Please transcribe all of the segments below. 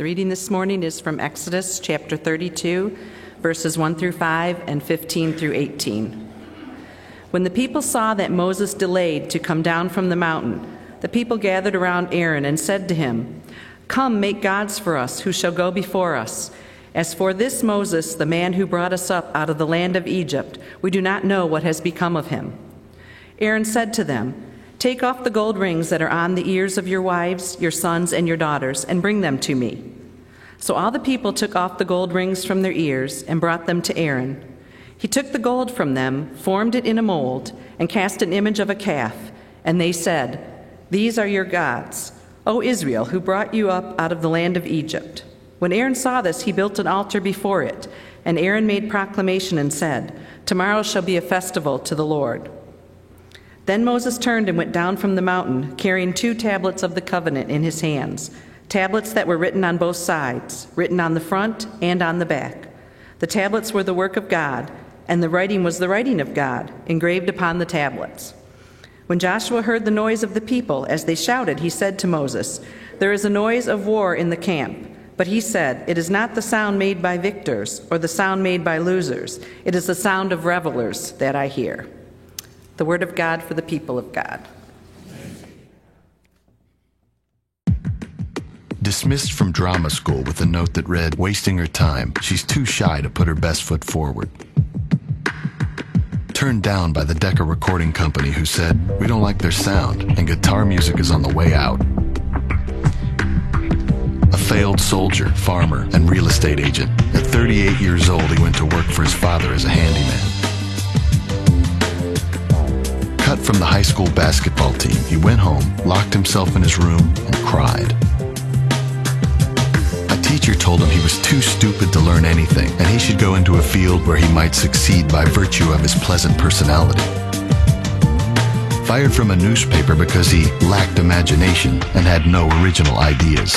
reading this morning is from Exodus chapter 32, verses 1 through 5 and 15 through 18. When the people saw that Moses delayed to come down from the mountain, the people gathered around Aaron and said to him, "Come, make gods for us, who shall go before us. As for this Moses, the man who brought us up out of the land of Egypt, we do not know what has become of him." Aaron said to them, "Take off the gold rings that are on the ears of your wives, your sons, and your daughters, and bring them to me." So all the people took off the gold rings from their ears and brought them to Aaron. He took the gold from them, formed it in a mold, and cast an image of a calf. And they said, "These are your gods, O Israel, who brought you up out of the land of Egypt." When Aaron saw this, he built an altar before it. And Aaron made proclamation and said, "Tomorrow shall be a festival to the Lord." Then Moses turned and went down from the mountain, carrying 2 tablets of the covenant in his hands, tablets that were written on both sides, written on the front and on the back. The tablets were the work of God, and the writing was the writing of God, engraved upon the tablets. When Joshua heard the noise of the people as they shouted, he said to Moses, "There is a noise of war in the camp." But he said, "It is not the sound made by victors or the sound made by losers. It is the sound of revelers that I hear." The word of God for the people of God. Dismissed from drama school with a note that read, "Wasting her time. She's too shy to put her best foot forward." Turned down by the Decca Recording Company, who said, "We don't like their sound, and guitar music is on the way out." A failed soldier, farmer, and real estate agent. At 38 years old, he went to work for his father as a handyman. Cut from the high school basketball team, he went home, locked himself in his room, and cried. A teacher told him he was too stupid to learn anything, and he should go into a field where he might succeed by virtue of his pleasant personality. Fired from a newspaper because he lacked imagination and had no original ideas.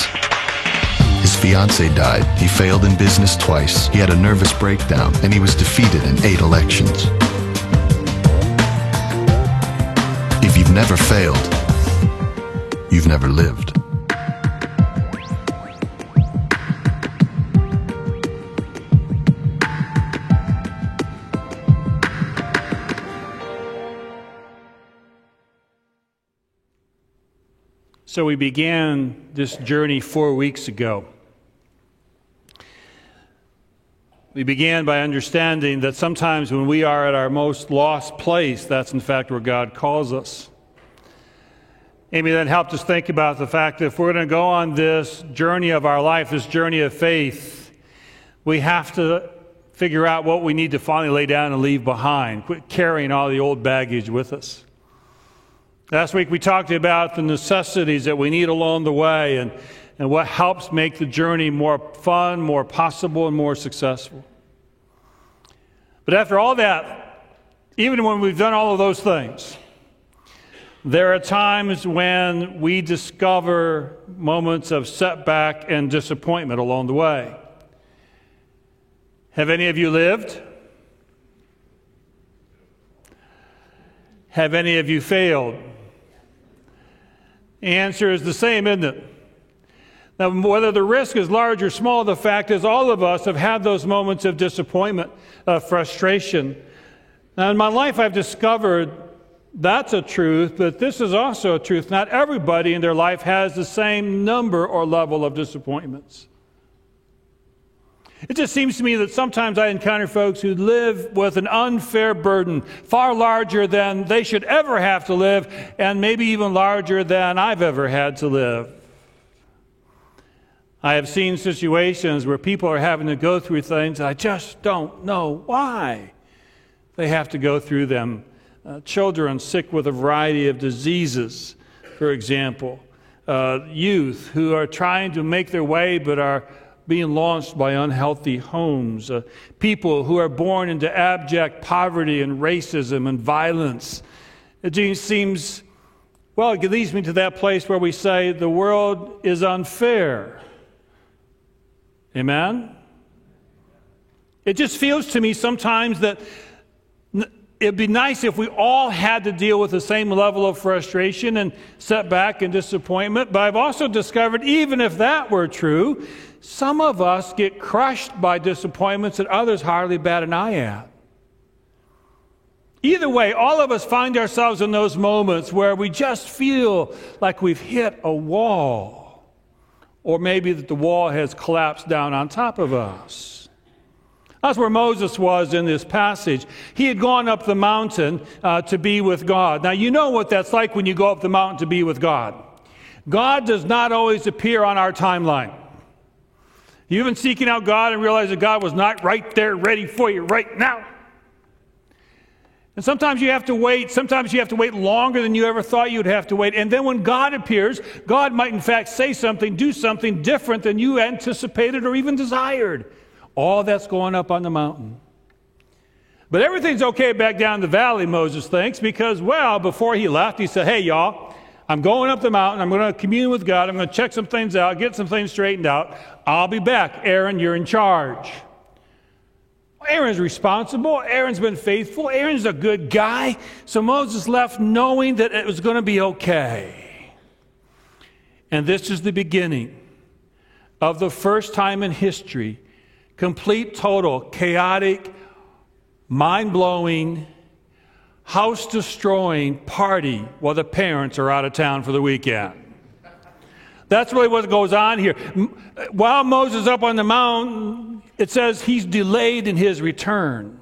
His fiancée died, he failed in business twice, he had a nervous breakdown, and he was defeated in 8 elections. If you've never failed, you've never lived. So we began this journey 4 weeks ago. We began by understanding that sometimes when we are at our most lost place, that's in fact where God calls us. Amy then helped us think about the fact that if we're going to go on this journey of our life, this journey of faith, we have to figure out what we need to finally lay down and leave behind. Quit carrying all the old baggage with us. Last week we talked about the necessities that we need along the way and what helps make the journey more fun, more possible, and more successful. But after all that, even when we've done all of those things, there are times when we discover moments of setback and disappointment along the way. Have any of you lived? Have any of you failed? The answer is the same, isn't it? Now, whether the risk is large or small, the fact is all of us have had those moments of disappointment, of frustration. Now, in my life, I've discovered that's a truth, but this is also a truth. Not everybody in their life has the same number or level of disappointments. It just seems to me that sometimes I encounter folks who live with an unfair burden, far larger than they should ever have to live, and maybe even larger than I've ever had to live. I have seen situations where people are having to go through things, and I just don't know why they have to go through them. Children sick with a variety of diseases, for example. Youth who are trying to make their way but are being launched by unhealthy homes. People who are born into abject poverty and racism and violence. It just seems, well, it leads me to that place where we say the world is unfair. Amen? It just feels to me sometimes that it'd be nice if we all had to deal with the same level of frustration and setback and disappointment. But I've also discovered, even if that were true, some of us get crushed by disappointments that others hardly bat an eye at. Either way, all of us find ourselves in those moments where we just feel like we've hit a wall, or maybe that the wall has collapsed down on top of us. That's where Moses was in this passage. He had gone up the mountain to be with God. Now, you know what that's like when you go up the mountain to be with God. God does not always appear on our timeline. You've been seeking out God and realized that God was not right there ready for you right now. And sometimes you have to wait. Sometimes you have to wait longer than you ever thought you'd have to wait. And then when God appears, God might in fact say something, do something different than you anticipated or even desired. All that's going up on the mountain. But everything's okay back down the valley, Moses thinks, because, well, before he left, he said, hey, y'all, I'm going up the mountain. I'm going to commune with God. I'm going to check some things out, get some things straightened out. I'll be back. Aaron, you're in charge. Aaron's responsible. Aaron's been faithful. Aaron's a good guy. So Moses left knowing that it was going to be okay. And this is the beginning of the first time in history, complete, total, chaotic, mind-blowing, house-destroying party while the parents are out of town for the weekend. That's really what goes on here. While Moses is up on the mountain, it says he's delayed in his return.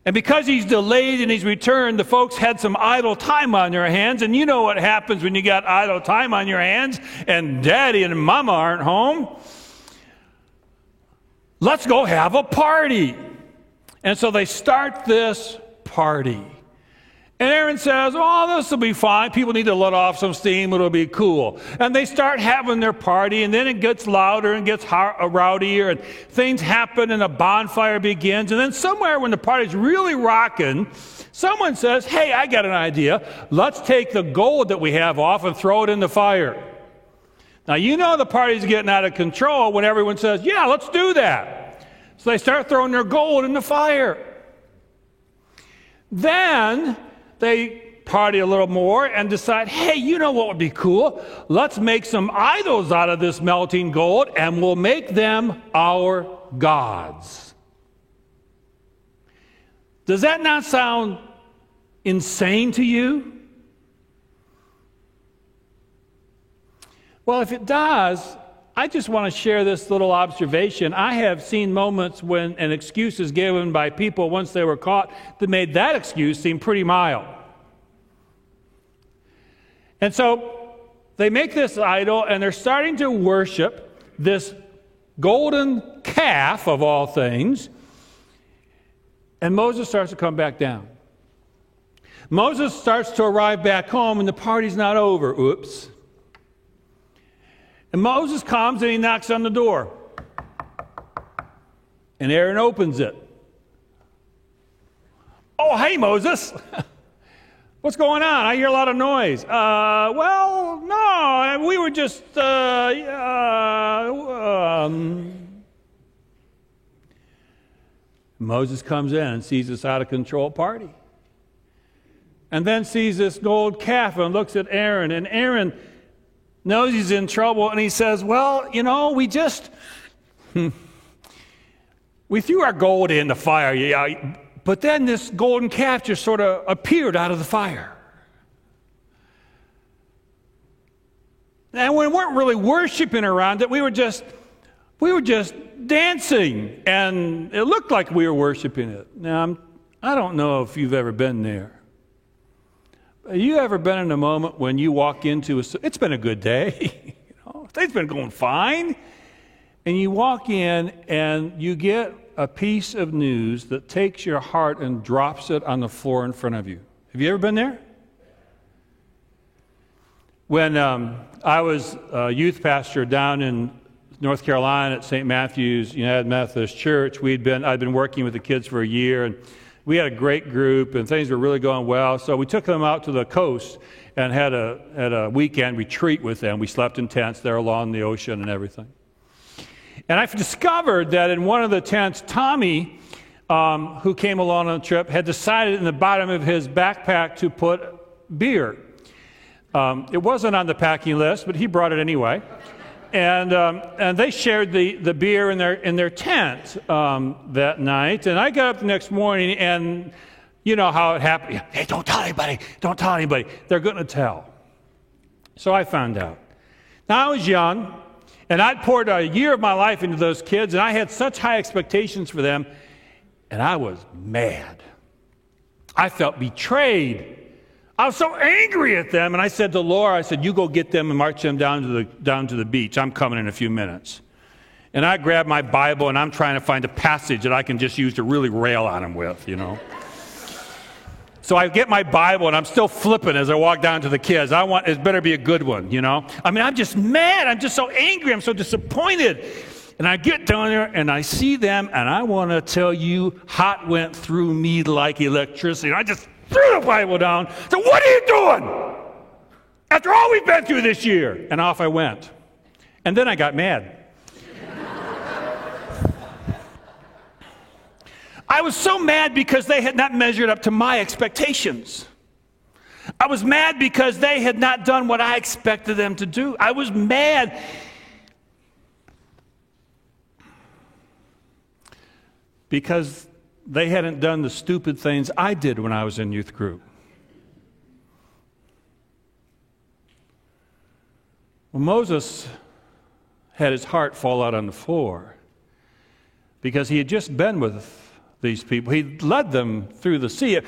And because he's delayed in his return, the folks had some idle time on their hands. And you know what happens when you got idle time on your hands and daddy and mama aren't home? Let's go have a party. And so they start this party. And Aaron says, oh, this will be fine. People need to let off some steam. It'll be cool. And they start having their party, and then it gets louder and gets rowdier, and things happen, and a bonfire begins. And then somewhere when the party's really rocking, someone says, hey, I got an idea. Let's take the gold that we have off and throw it in the fire. Now, you know the party's getting out of control when everyone says, yeah, let's do that. So they start throwing their gold in the fire. Then they party a little more and decide, hey, you know what would be cool? Let's make some idols out of this melting gold, and we'll make them our gods. Does that not sound insane to you? Well, if it does, I just want to share this little observation. I have seen moments when an excuse is given by people once they were caught that made that excuse seem pretty mild. And so they make this idol, and they're starting to worship this golden calf of all things. And Moses starts to come back down. Moses starts to arrive back home, and the party's not over. Oops. And Moses comes and he knocks on the door. And Aaron opens it. Oh, hey, Moses. What's going on? I hear a lot of noise. Well, no, we were just, Moses comes in and sees this out-of-control party. And then sees this gold calf and looks at Aaron. And Aaron knows he's in trouble, and he says, well, you know, we threw our gold in the fire, yeah, but then this golden calf just sort of appeared out of the fire. And we weren't really worshiping around it. We were just dancing, and it looked like we were worshiping it. Now, I don't know if you've ever been there. Have you ever been in a moment when you walk into it's been a good day, things been going fine, and you walk in and you get a piece of news that takes your heart and drops it on the floor in front of you. Have you ever been there? When I was a youth pastor down in North Carolina at St. Matthew's United Methodist Church, I'd been working with the kids for a year, and we had a great group, and things were really going well. So we took them out to the coast and had a weekend retreat with them. We slept in tents there along the ocean and everything. And I've discovered that in one of the tents, Tommy who came along on the trip, had decided in the bottom of his backpack to put beer. It wasn't on the packing list, but he brought it anyway. And they shared the beer in their tent that night. And I got up the next morning, and you know how it happened. Hey, don't tell anybody. Don't tell anybody. They're going to tell. So I found out. Now, I was young, and I'd poured a year of my life into those kids, and I had such high expectations for them, and I was mad. I felt betrayed. I was so angry at them, and I said to Laura, I said, you go get them and march them down to the beach. I'm coming in a few minutes. And I grabbed my Bible, and I'm trying to find a passage that I can just use to really rail on them with, you know. So I get my Bible, and I'm still flipping as I walk down to the kids. It better be a good one, you know. I mean, I'm just mad. I'm just so angry. I'm so disappointed. And I get down there, and I see them, and I want to tell you, hot went through me like electricity. I just threw the Bible down. So what are you doing? After all we've been through this year. And off I went. And then I got mad. I was so mad because they had not measured up to my expectations. I was mad because they had not done what I expected them to do. I was mad because they hadn't done the stupid things I did when I was in youth group. Well, Moses had his heart fall out on the floor because he had just been with these people. He led them through the sea.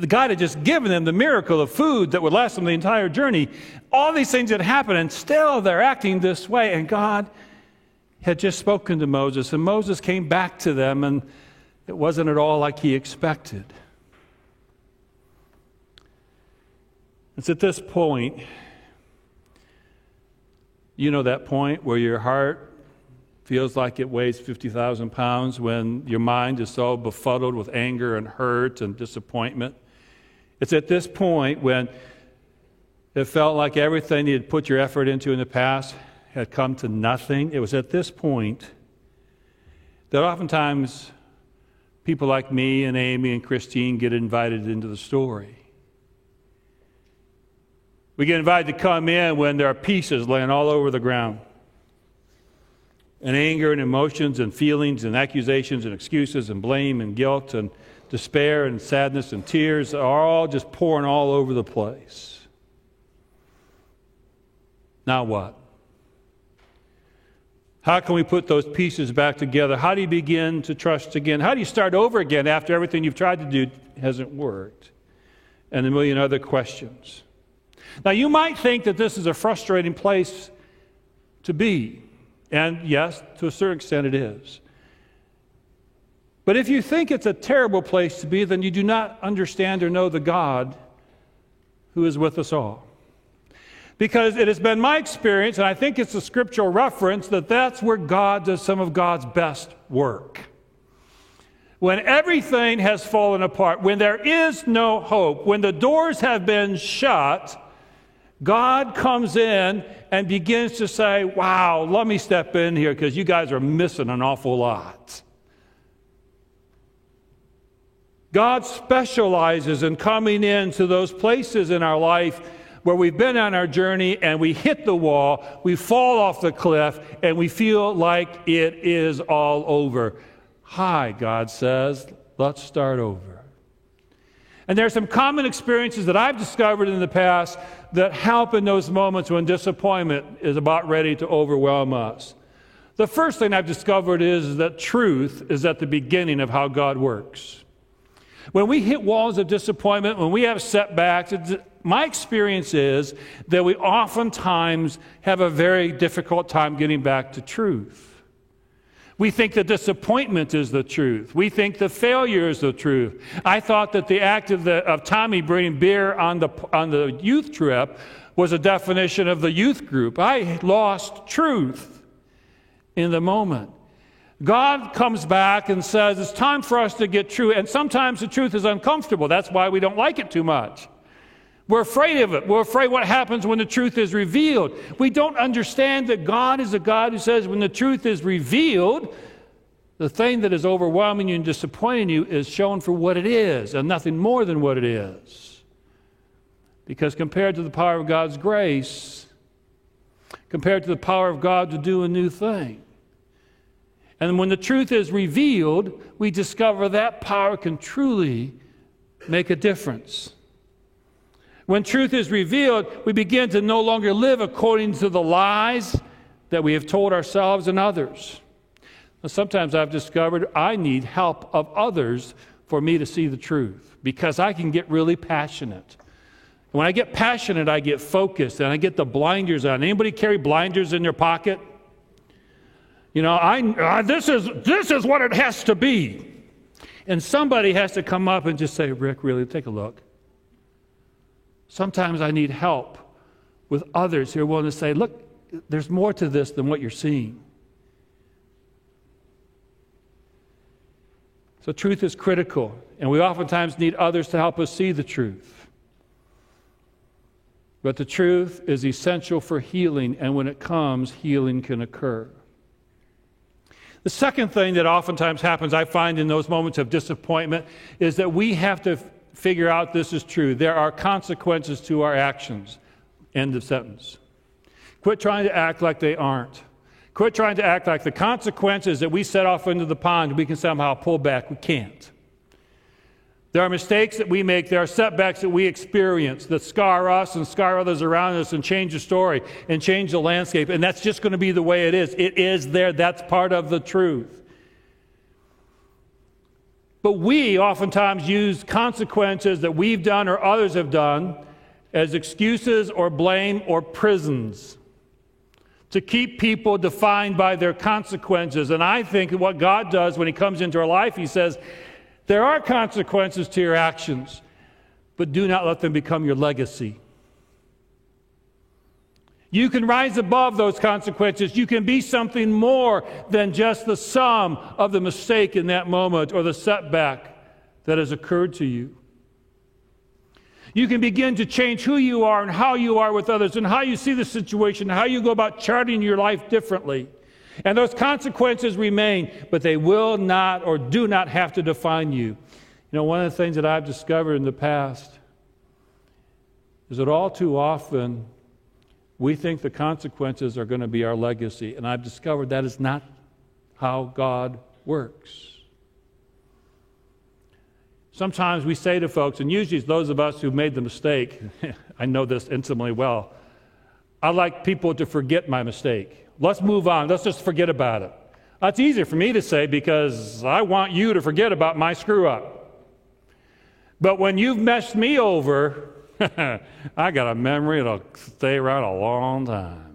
God had just given them the miracle of food that would last them the entire journey. All these things had happened, and still they're acting this way. And God had just spoken to Moses, and Moses came back to them, and it wasn't at all like he expected. It's at this point, you know that point where your heart feels like it weighs 50,000 pounds, when your mind is so befuddled with anger and hurt and disappointment. It's at this point when it felt like everything you had put your effort into in the past had come to nothing. It was at this point that oftentimes people like me and Amy and Christine get invited into the story. We get invited to come in when there are pieces laying all over the ground. And anger and emotions and feelings and accusations and excuses and blame and guilt and despair and sadness and tears are all just pouring all over the place. Now what? How can we put those pieces back together? How do you begin to trust again? How do you start over again after everything you've tried to do hasn't worked? And a million other questions. Now, you might think that this is a frustrating place to be. And yes, to a certain extent it is. But if you think it's a terrible place to be, then you do not understand or know the God who is with us all. Because it has been my experience, and I think it's a scriptural reference, that that's where God does some of God's best work. When everything has fallen apart, when there is no hope, when the doors have been shut, God comes in and begins to say, wow, let me step in here because you guys are missing an awful lot. God specializes in coming into those places in our life where we've been on our journey and we hit the wall, we fall off the cliff, and we feel like it is all over. Hi, God says, let's start over. And there are some common experiences that I've discovered in the past that help in those moments when disappointment is about ready to overwhelm us. The first thing I've discovered is that truth is at the beginning of how God works. When we hit walls of disappointment, when we have setbacks, my experience is that we oftentimes have a very difficult time getting back to truth. We think that disappointment is the truth. We think the failure is the truth. I thought that the act of Tommy bringing beer on the youth trip was a definition of the youth group. I lost truth in the moment. God comes back and says, it's time for us to get true. And sometimes the truth is uncomfortable. That's why we don't like it too much. We're afraid of it. We're afraid what happens when the truth is revealed. We don't understand that God is a God who says when the truth is revealed, The thing that is overwhelming you and disappointing you is shown for what it is and nothing more than what it is. Because compared to the power of God's grace, compared to the power of God to do a new thing, and when the truth is revealed, we discover that power can truly make a difference. When truth is revealed, we begin to no longer live according to the lies that we have told ourselves and others. Now, sometimes I've discovered I need help of others for me to see the truth, because I can get really passionate. When I get passionate, I get focused, and I get the blinders on. Anybody carry blinders in their pocket? You know, this is what it has to be. And somebody has to come up and just say, Rick, really, take a look. Sometimes I need help with others who are willing to say, look, there's more to this than what you're seeing. So truth is critical, and we oftentimes need others to help us see the truth. But the truth is essential for healing, and when it comes, healing can occur. The second thing that oftentimes happens, I find in those moments of disappointment, is that we have to figure out this is true. There are consequences to our actions. End of sentence. Quit trying to act like they aren't. Quit trying to act like the consequences that we set off into the pond, we can somehow pull back. We can't. There are mistakes that we make. There are setbacks that we experience that scar us and scar others around us and change the story and change the landscape. And that's just going to be the way it is. It is there. That's part of the truth. But we oftentimes use consequences that we've done or others have done as excuses or blame or prisons to keep people defined by their consequences. And I think what God does when He comes into our life, He says, there are consequences to your actions, but do not let them become your legacy. You can rise above those consequences. You can be something more than just the sum of the mistake in that moment or the setback that has occurred to you. You can begin to change who you are and how you are with others and how you see the situation, how you go about charting your life differently. And those consequences remain, but they will not or do not have to define you. You know, one of the things that I've discovered in the past is that all too often we think the consequences are going to be our legacy. And I've discovered that is not how God works. Sometimes we say to folks, and usually it's those of us who've made the mistake, I know this intimately well, I like people to forget my mistake. Let's move on. Let's just forget about it. That's easier for me to say because I want you to forget about my screw up. But when you've messed me over, I got a memory that'll stay around a long time.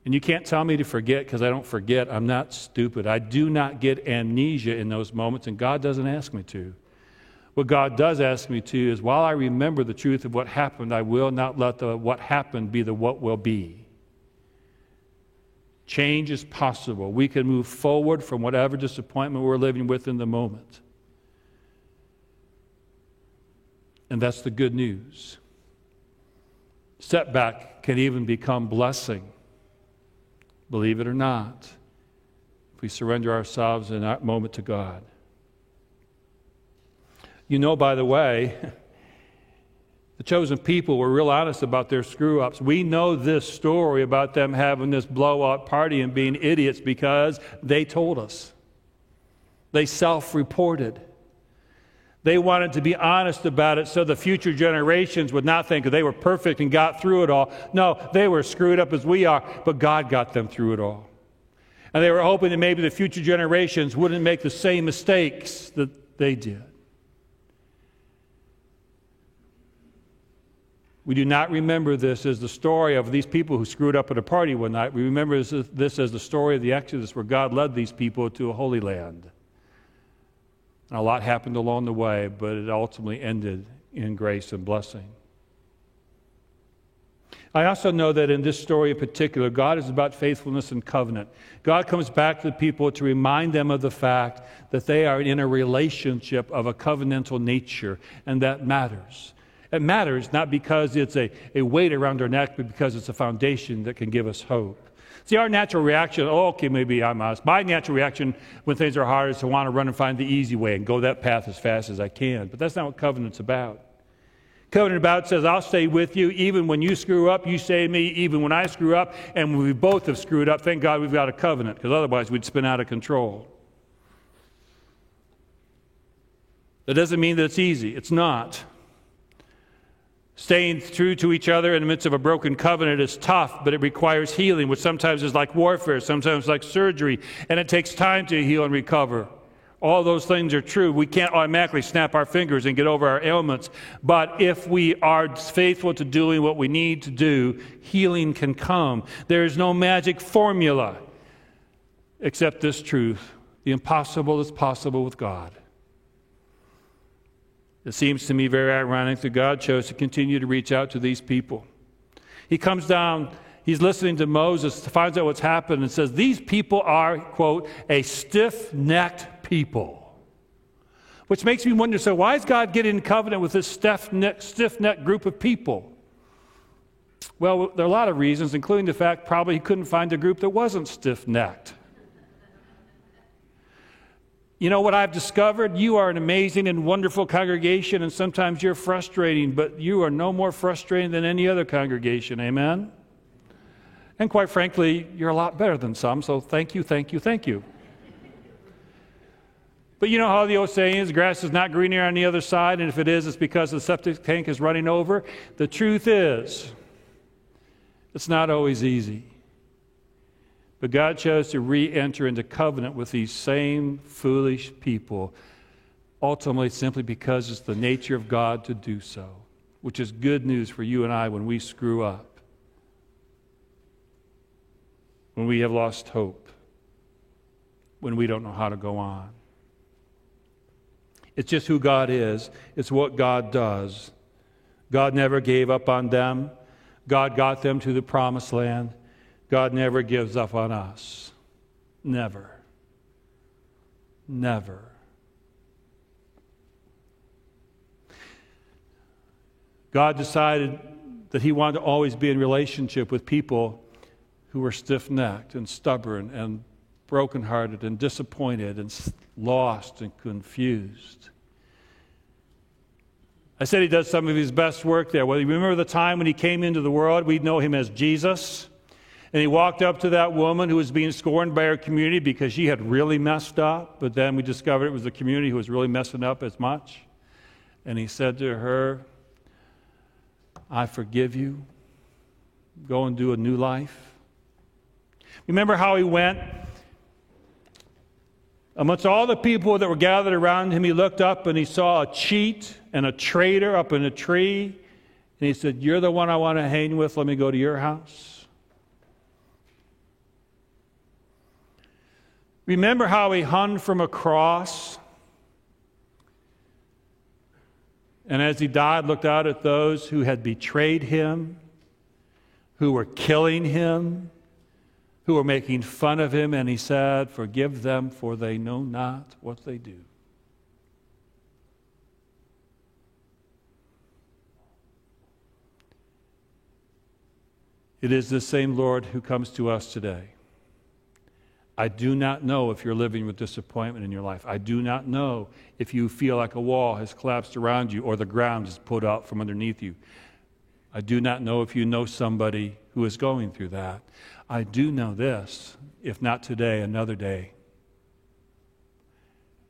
And you can't tell me to forget because I don't forget. I'm not stupid. I do not get amnesia in those moments, and God doesn't ask me to. What God does ask me to is, while I remember the truth of what happened, I will not let the what happened be the what will be. Change is possible. We can move forward from whatever disappointment we're living with in the moment. And that's the good news. Setback can even become blessing. Believe it or not, if we surrender ourselves in that moment to God. You know, by the way, the chosen people were real honest about their screw-ups. We know this story about them having this blowout party and being idiots because they told us. They self-reported. They wanted to be honest about it so the future generations would not think they were perfect and got through it all. No, they were screwed up as we are, but God got them through it all. And they were hoping that maybe the future generations wouldn't make the same mistakes that they did. We do not remember this as the story of these people who screwed up at a party one night. We remember this as the story of the Exodus where God led these people to a holy land. And a lot happened along the way, but it ultimately ended in grace and blessing. I also know that in this story in particular, God is about faithfulness and covenant. God comes back to the people to remind them of the fact that they are in a relationship of a covenantal nature, and that matters. It matters not because it's a weight around our neck, but because it's a foundation that can give us hope. See, our natural reaction, okay, maybe I'm honest. My natural reaction when things are hard is to want to run and find the easy way and go that path as fast as I can. But that's not what covenant's about. Covenant about says, I'll stay with you. Even when you screw up, you say to me. Even when I screw up, and when we both have screwed up, thank God we've got a covenant, because otherwise we'd spin out of control. That doesn't mean that it's easy. It's not. Staying true to each other in the midst of a broken covenant is tough, but it requires healing, which sometimes is like warfare, sometimes like surgery, and it takes time to heal and recover. All those things are true. We can't automatically snap our fingers and get over our ailments, but if we are faithful to doing what we need to do, healing can come. There is no magic formula except this truth: the impossible is possible with God. It seems to me very ironic that God chose to continue to reach out to these people. He comes down, he's listening to Moses, finds out what's happened, and says, these people are, quote, a stiff-necked people. Which makes me wonder, so why is God getting in covenant with this stiff-necked group of people? Well, there are a lot of reasons, including the fact probably he couldn't find a group that wasn't stiff-necked. You know what I've discovered? You are an amazing and wonderful congregation, and sometimes you're frustrating, but you are no more frustrating than any other congregation. Amen? And quite frankly, you're a lot better than some, so thank you, thank you, thank you. But you know how the old saying is, grass is not greener on the other side, and if it is, it's because the septic tank is running over. The truth is, it's not always easy. But God chose to re-enter into covenant with these same foolish people, ultimately simply because it's the nature of God to do so, which is good news for you and I when we screw up, when we have lost hope, when we don't know how to go on. It's just who God is. It's what God does. God never gave up on them. God got them to the promised land. God never gives up on us. Never. Never. God decided that he wanted to always be in relationship with people who were stiff-necked and stubborn and brokenhearted and disappointed and lost and confused. I said he does some of his best work there. Well, you remember the time when he came into the world? We know him as Jesus. And he walked up to that woman who was being scorned by her community because she had really messed up. But then we discovered it was the community who was really messing up as much. And he said to her, I forgive you. Go and do a new life. Remember how he went? Amongst all the people that were gathered around him, he looked up and he saw a cheat and a traitor up in a tree. And he said, you're the one I want to hang with. Let me go to your house. Remember how he hung from a cross? And as he died, looked out at those who had betrayed him, who were killing him, who were making fun of him, and he said, forgive them, for they know not what they do. It is the same Lord who comes to us today. I do not know if you're living with disappointment in your life. I do not know if you feel like a wall has collapsed around you or the ground is put out from underneath you. I do not know if you know somebody who is going through that. I do know this, if not today, another day.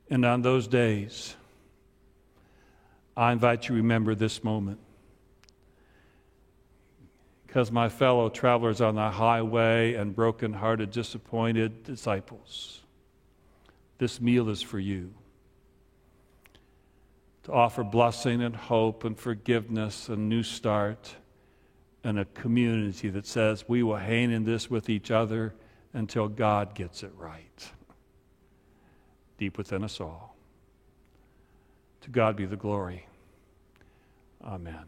And on those days, I invite you to remember this moment. Because my fellow travelers on the highway and broken-hearted, disappointed disciples, this meal is for you. To offer blessing and hope and forgiveness and new start and a community that says we will hang in this with each other until God gets it right. Deep within us all. To God be the glory. Amen.